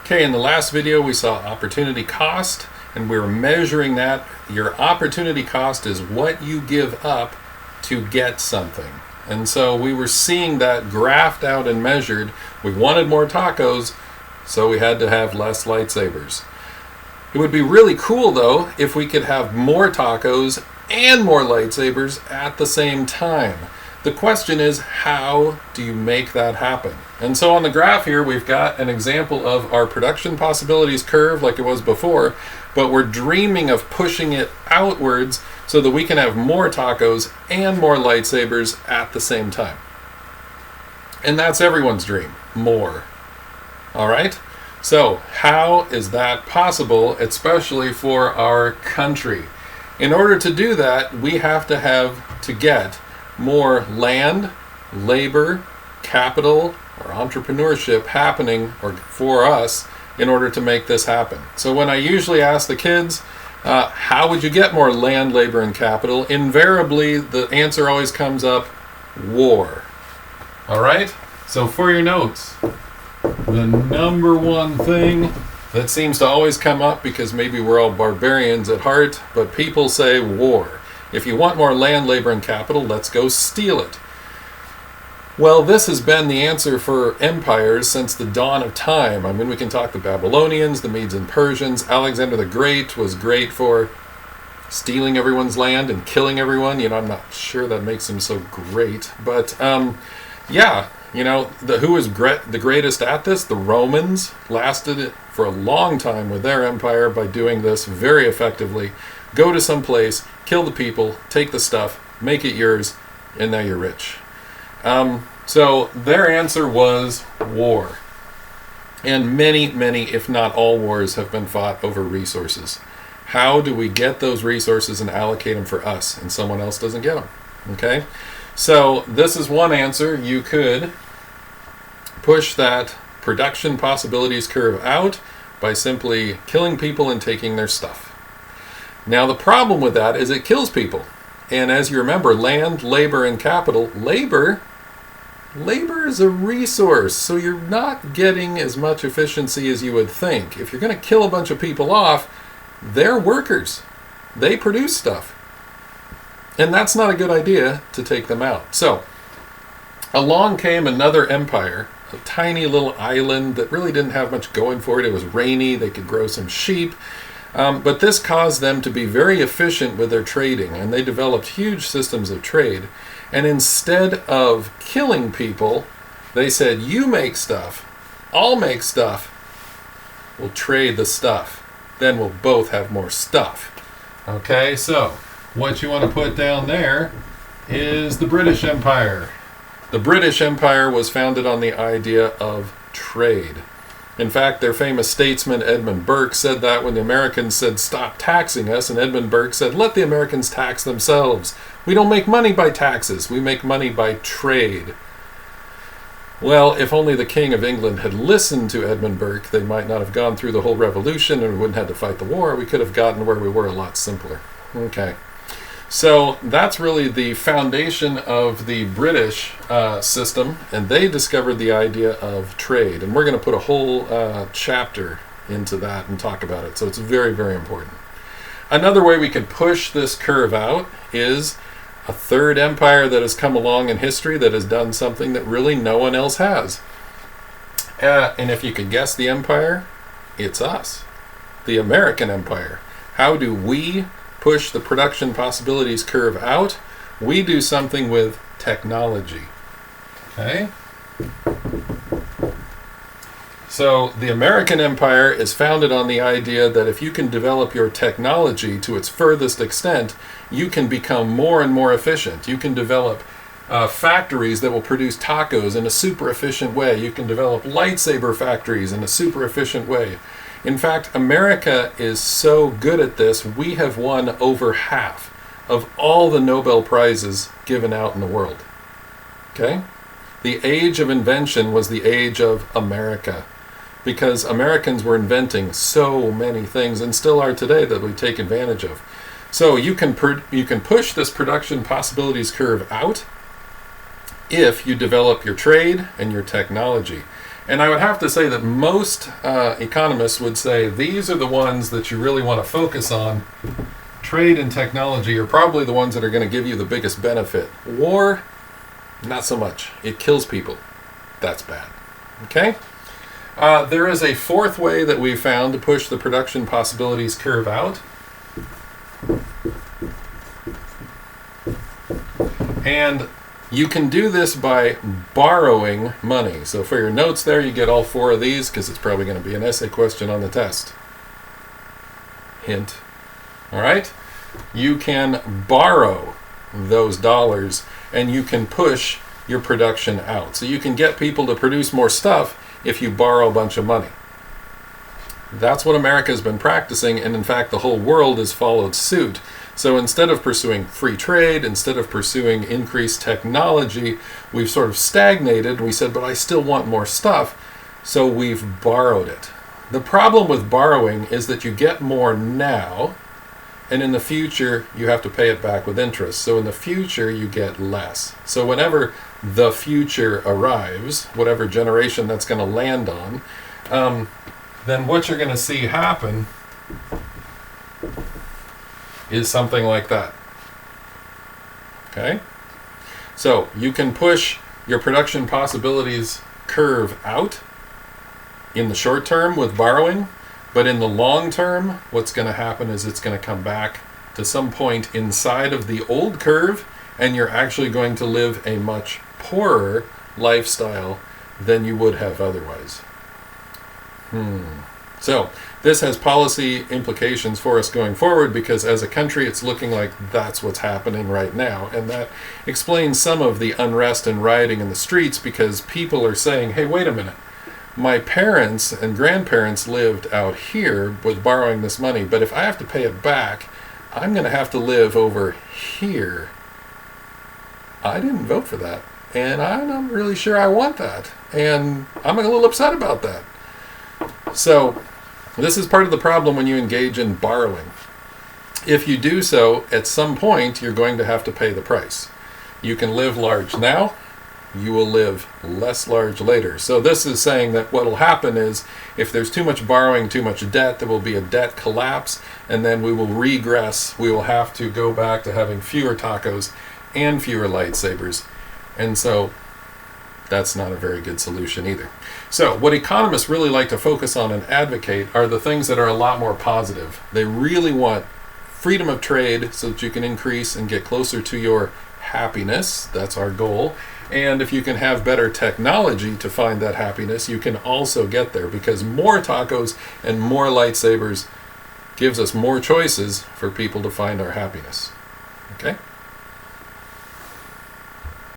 Okay, in the last video we saw opportunity cost, and we were measuring that. Your opportunity cost is what you give up to get something. And so we were seeing that graphed out and measured. We wanted more tacos, so we had to have less lightsabers. It would be really cool though if we could have more tacos and more lightsabers at the same time. The question is, how do you make that happen? And so on the graph here, we've got an example of our production possibilities curve like it was before, but we're dreaming of pushing it outwards so that we can have more tacos and more lightsabers at the same time. And that's everyone's dream, more. All right? So how is that possible, especially for our country? In order to do that, we have to get more land, labor, capital, or entrepreneurship happening or for us in order to make this happen. So when I usually ask the kids, how would you get more land, labor, and capital? Invariably, the answer always comes up, war. All right? So for your notes, the number one thing that seems to always come up, because maybe we're all barbarians at heart, but people say war. If you want more land, labor, and capital, let's go steal it. Well, this has been the answer for empires since the dawn of time. I mean, we can talk the Babylonians, the Medes and Persians. Alexander the Great was great for stealing everyone's land and killing everyone. You know, I'm not sure that makes him so great. But, yeah, you know, who was the greatest at this? The Romans lasted it for a long time with their empire by doing this very effectively. Go to some place, kill the people, take the stuff, make it yours, and now you're rich. So their answer was war. And many, if not all wars have been fought over resources. How do we get those resources and allocate them for us and someone else doesn't get them? Okay? So this is one answer. You could push that production possibilities curve out by simply killing people and taking their stuff. Now the problem with that is it kills people. And as you remember, land, labor, and capital. Labor is a resource, so you're not getting as much efficiency as you would think. If you're going to kill a bunch of people off, they're workers. They produce stuff. And that's not a good idea to take them out. So along came another empire, a tiny little island that really didn't have much going for it. It was rainy, they could grow some sheep. But this caused them to be very efficient with their trading, and they developed huge systems of trade. And instead of killing people, they said, you make stuff, I'll make stuff, we'll trade the stuff. Then we'll both have more stuff. Okay, so what you want to put down there is the British Empire. The British Empire was founded on the idea of trade. In fact, their famous statesman Edmund Burke said that when the Americans said, stop taxing us, and Edmund Burke said, let the Americans tax themselves. We don't make money by taxes, we make money by trade. Well, if only the King of England had listened to Edmund Burke, they might not have gone through the whole revolution and we wouldn't have to fight the war. We could have gotten where we were a lot simpler. Okay. So that's really the foundation of the British system, and they discovered the idea of trade. And we're going to put a whole chapter into that and talk about it. So it's very, very important. Another way we could push this curve out is a third empire that has come along in history that has done something that really no one else has. And if you could guess the empire, it's us, the American empire. How do we push the production possibilities curve out? We do something with technology. Okay? So the American empire is founded on the idea that if you can develop your technology to its furthest extent, you can become more and more efficient. You can develop factories that will produce tacos in a super efficient way. You can develop lightsaber factories in a super efficient way. In fact, America is so good at this, we have won over half of all the Nobel Prizes given out in the world. Okay? The age of invention was the age of America, because Americans were inventing so many things, and still are today, that we take advantage of. So you can push this production possibilities curve out if you develop your trade and your technology. And I would have to say that most economists would say these are the ones that you really want to focus on. Trade and technology are probably the ones that are going to give you the biggest benefit. War, not so much. It kills people. That's bad. Okay? There is a fourth way that we found to push the production possibilities curve out. And you can do this by borrowing money. So for your notes there, you get all four of these because it's probably going to be an essay question on the test. Hint. All right? You can borrow those dollars and you can push your production out. So you can get people to produce more stuff if you borrow a bunch of money. That's what America has been practicing, and in fact the whole world has followed suit. So instead of pursuing free trade, instead of pursuing increased technology, we've sort of stagnated. We said, but I still want more stuff, so we've borrowed it. The problem with borrowing is that you get more now, and in the future you have to pay it back with interest. So in the future you get less. So whenever the future arrives, whatever generation that's going to land on, then what you're going to see happen is something like that. Okay? So you can push your production possibilities curve out in the short term with borrowing, but in the long term, what's going to happen is it's going to come back to some point inside of the old curve, and you're actually going to live a much poorer lifestyle than you would have otherwise. So this has policy implications for us going forward, because as a country it's looking like that's what's happening right now, and that explains some of the unrest and rioting in the streets, because people are saying, hey, wait a minute, my parents and grandparents lived out here with borrowing this money, but if I have to pay it back, I'm going to have to live over here. I didn't vote for that, and I'm not really sure I want that, and I'm a little upset about that. So this is part of the problem when you engage in borrowing. If you do so, at some point you're going to have to pay the price. You can live large now, you will live less large later. So this is saying that what will happen is, if there's too much borrowing, too much debt, there will be a debt collapse, and then we will regress. We will have to go back to having fewer tacos and fewer lightsabers. And so that's not a very good solution either. So what economists really like to focus on and advocate are the things that are a lot more positive. They really want freedom of trade so that you can increase and get closer to your happiness. That's our goal. And if you can have better technology to find that happiness, you can also get there, because more tacos and more lightsabers gives us more choices for people to find our happiness. Okay?